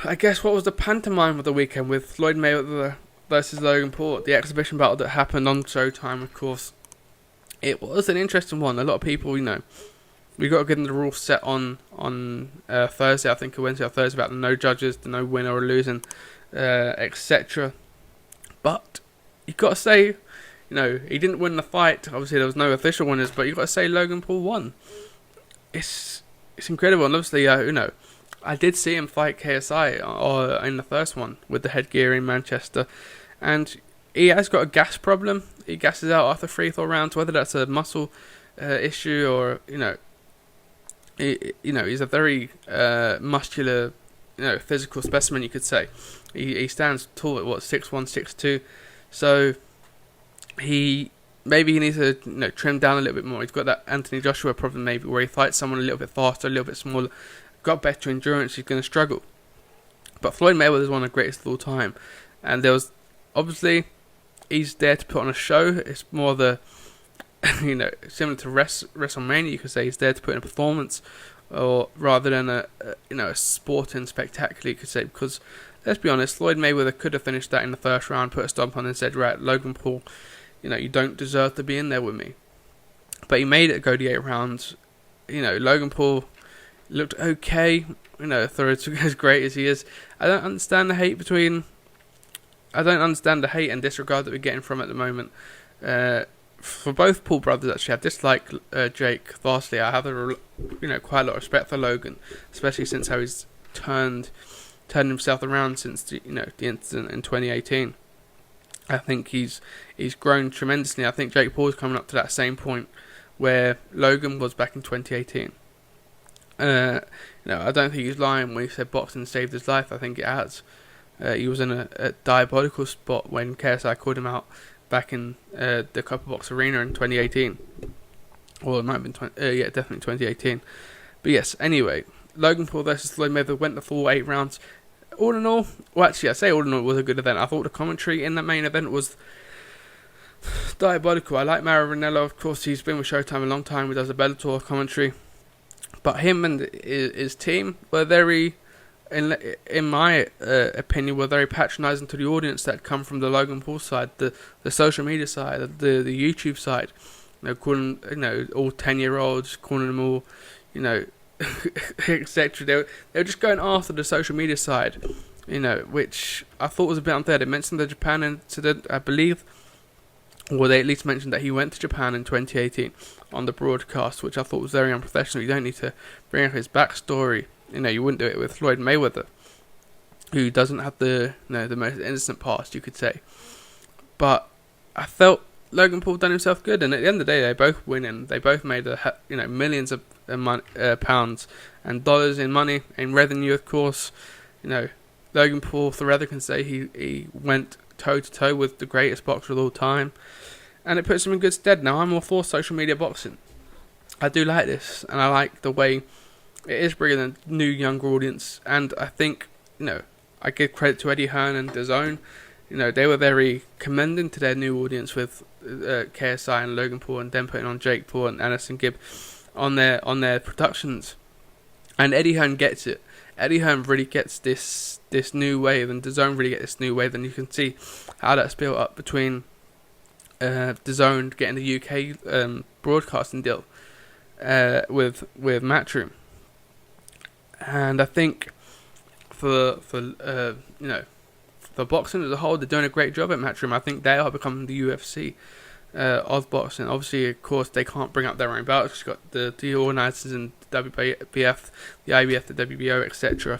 I guess what was the pantomime of the weekend with Floyd Mayweather versus Logan Paul, the exhibition battle that happened on Showtime, of course. It was an interesting one. A lot of people, we got to get them the rules set on Thursday, I think, or Wednesday or Thursday, about the no judges, the no winner or losing, etc. But you got to say, he didn't win the fight. Obviously, there was no official winners, but you got to say Logan Paul won. It's incredible, and obviously, I did see him fight KSI in the first one with the headgear in Manchester, and he has got a gas problem. He gasses out after 3-4 rounds, whether that's a muscle issue or he's a very muscular, physical specimen, you could say. He stands tall at 6'1", 6'2", so maybe he needs to trim down a little bit more. He's got that Anthony Joshua problem maybe, where he fights someone a little bit faster, a little bit smaller, got better endurance, he's going to struggle. But Floyd Mayweather is one of the greatest of all time, and there was obviously he's there to put on a show. It's more the similar to WrestleMania, you could say. He's there to put in a performance, or rather than a sporting spectacular, you could say. Because let's be honest, Floyd Mayweather could have finished that in the first round, put a stomp on, and said, "Right, Logan Paul, you don't deserve to be in there with me." But he made it go the 8 rounds. Logan Paul looked okay. For as great as he is, I don't understand the hate and disregard that we're getting from at the moment. For both Paul brothers, actually, I dislike Jake vastly. I have quite a lot of respect for Logan, especially since how he's turned himself around since the incident in 2018. I think he's grown tremendously. I think Jake Paul's coming up to that same point where Logan was back in 2018. I don't think he's lying when he said boxing saved his life. I think it has. He was in a diabolical spot when KSI called him out back in the Copper Box Arena in 2018. Or it might have been definitely 2018. But yes, anyway, Logan Paul versus Floyd Mayweather went the full 8 rounds. All in all, I say all in all, it was a good event. I thought the commentary in that main event was diabolical. I like Mauro Ranallo, of course. He's been with Showtime a long time. He does a Bellator commentary. But him and his team were very, in my opinion, were very patronising to the audience that had come from the Logan Paul side, the social media side, the YouTube side. Calling all 10-year-olds, calling them all, etc. They were just going after the social media side, which I thought was a bit unfair. They mentioned the Japan incident, I believe, or they at least mentioned that he went to Japan in 2018 on the broadcast, which I thought was very unprofessional. You don't need to bring up his backstory. You wouldn't do it with Floyd Mayweather, who doesn't have the most innocent past, you could say. But I felt Logan Paul done himself good, and at the end of the day, they both winning. They both made millions of pounds and dollars in money, in revenue, of course. Logan Paul, forever can say he went toe to toe with the greatest boxer of all time, and it puts him in good stead. Now, I'm all for social media boxing. I do like this, and I like the way it is bringing a new, younger audience. And I think, I give credit to Eddie Hearn and DAZN. They were very commending to their new audience with KSI and Logan Paul, and then putting on Jake Paul and Anderson Gibb on their productions. And Eddie Hearn gets it. Eddie Hearn really gets this new wave, and DAZN really get this new wave, and you can see how that's built up between DAZN getting the UK broadcasting deal with Matchroom. And I think for boxing as a whole, they're doing a great job at Matchroom. I think they are becoming the UFC of boxing. Obviously, of course, they can't bring up their own belts. You've got the organisers in WBF, the IBF, the WBO, etc.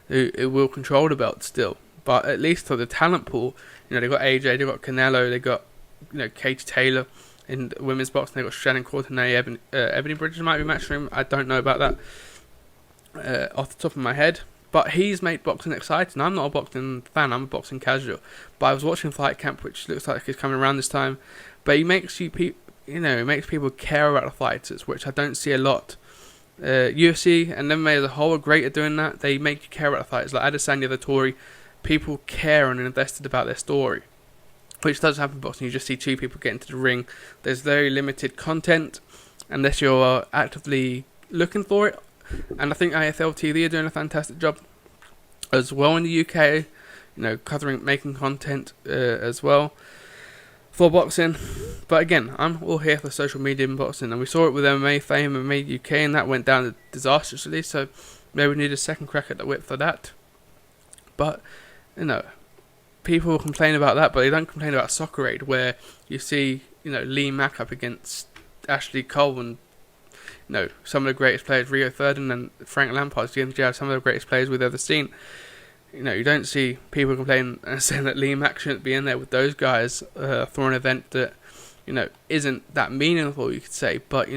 who will control the belt still. But at least for the talent pool, they've got AJ, they've got Canelo, they've got Cage Taylor in women's boxing. They've got Shannon Courtenay, Ebony Bridges might be Matchroom. I don't know about that off the top of my head. But he's made boxing exciting. I'm not a boxing fan, I'm a boxing casual. But I was watching Fight Camp, which looks like it's coming around this time. But he makes it makes people care about the fighters, which I don't see a lot. UFC and MMA as a whole are great at doing that. They make you care about the fighters. Like Adesanya Vettori, people care and are invested about their story, which doesn't happen in boxing. You just see two people get into the ring. There's very limited content unless you're actively looking for it. And I think AFL TV are doing a fantastic job as well in the UK, making content as well for boxing. But again, I'm all here for social media and boxing, and we saw it with MMA Fame, MMA UK, and that went down disastrously, so maybe we need a second crack at the whip for that. But, people complain about that, but they don't complain about Soccer Aid, where you see, Lee Mack up against Ashley Cole, and, some of the greatest players, Rio Ferdinand and Frank Lampard, some of the greatest players we've ever seen. You don't see people complaining and saying that Lee Mack shouldn't be in there with those guys for an event that, isn't that meaningful, you could say. But,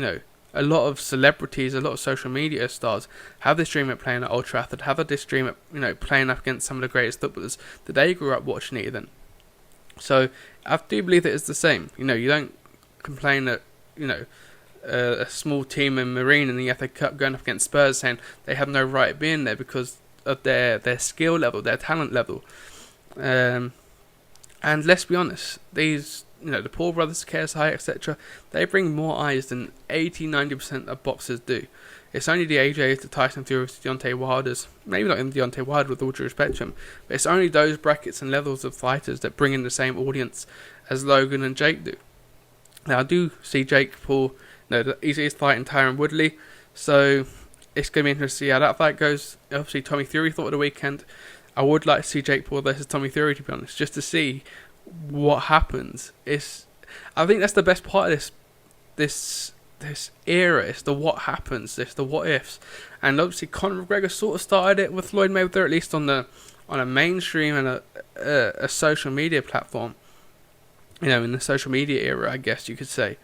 a lot of celebrities, a lot of social media stars have this dream of playing at Old Trafford, have this dream of, playing up against some of the greatest footballers that they grew up watching even. So, I do believe that it's the same. You don't complain that, a small team in Marine in the FA Cup going up against Spurs saying they have no right being there because of their skill level, their talent level. And let's be honest, these, the Paul brothers, KSI, etc., they bring more eyes than 80-90% of boxers do. It's only the AJs, the Tyson Fury's, Deontay Wilders, maybe not even Deontay Wilder with all due respect to him, but it's only those brackets and levels of fighters that bring in the same audience as Logan and Jake do. Now, I do see Jake Paul, he's fighting Tyron Woodley, so it's going to be interesting to see how that fight goes. Obviously, Tommy Fury thought of the weekend. I would like to see Jake Paul versus Tommy Fury, to be honest, just to see what happens. I think that's the best part of this era. It's the what happens, it's the what ifs. And obviously, Conor McGregor sort of started it with Floyd Mayweather, at least on a mainstream and a social media platform. In the social media era, I guess you could say.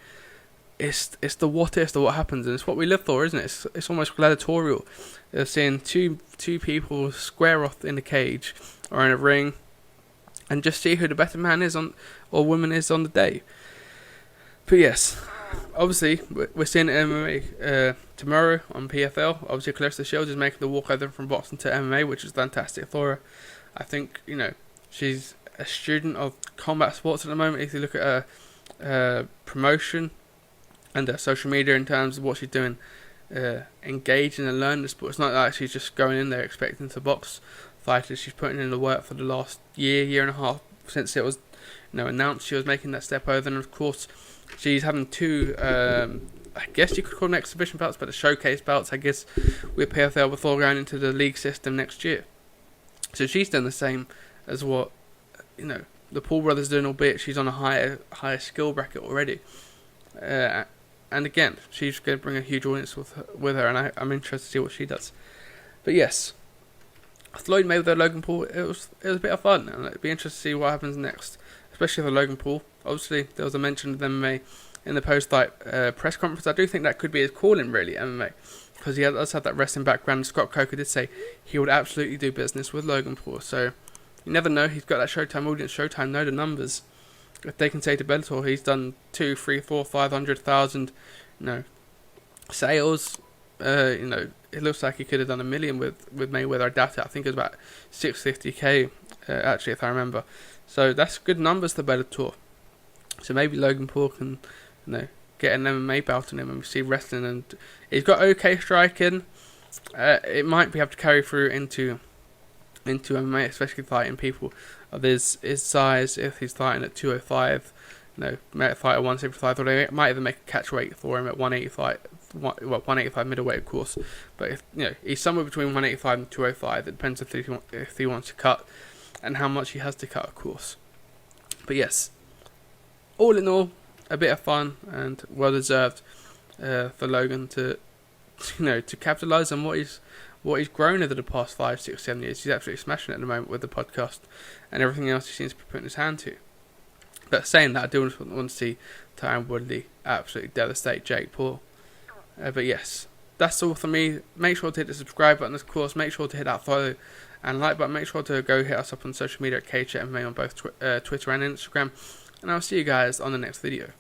It's the what ifs, the what happens, and it's what we live for, isn't it? It's almost gladiatorial. Seeing two people square off in a cage or in a ring, and just see who the better man is or woman is on the day. But yes, obviously we're seeing MMA tomorrow on PFL. Obviously, Clarissa Shields is making the walkover from boxing to MMA, which is fantastic for her. I think she's a student of combat sports at the moment. If you look at her promotion and her social media in terms of what she's doing, engaging and learning the sport. It's not like she's just going in there expecting to box fighters. She's putting in the work for the last year and a half since it was announced she was making that step over. And of course, she's having two, I guess you could call them exhibition bouts, but the showcase bouts, I guess, with PFL before going into the league system next year. So she's done the same as what the Paul brothers doing, albeit she's on a higher skill bracket already. And again, she's going to bring a huge audience with her, and I'm interested to see what she does. But yes, Floyd Mayweather, Logan Paul, it was a bit of fun, and it'd be interesting to see what happens next, especially for Logan Paul. Obviously, there was a mention of MMA in the post-fight press conference. I do think that could be his calling, really, MMA, because he does have that wrestling background. Scott Coker did say he would absolutely do business with Logan Paul, so you never know. He's got that Showtime audience. Showtime know the numbers. If they can say to Bellator, he's done 2, 3, 4, 500,000, sales. It looks like he could have done 1 million with Mayweather. I doubt it. I think it was about 650k, actually, if I remember. So that's good numbers to Bellator. So maybe Logan Paul can, get an MMA bout on him, and we see wrestling. And he's got okay striking. It might be able to carry through into MMA, especially fighting people of his size. If he's fighting at 205, might fight at 175, or they might even make a catch weight for him at 185. 185 middleweight, of course. But if he's somewhere between 185 and 205, it depends if he wants to cut and how much he has to cut, of course. But yes, all in all, a bit of fun and well deserved for Logan to capitalise on what he's grown over the past 5, 6, 7 years. He's absolutely smashing it at the moment with the podcast and everything else he seems to be putting his hand to. But saying that, I do want to see Tyron Woodley absolutely devastate Jake Paul. But yes, that's all for me. Make sure to hit the subscribe button, of course. Make sure to hit that follow and like button. Make sure to go hit us up on social media at CageChat MMA on both Twitter and Instagram. And I'll see you guys on the next video.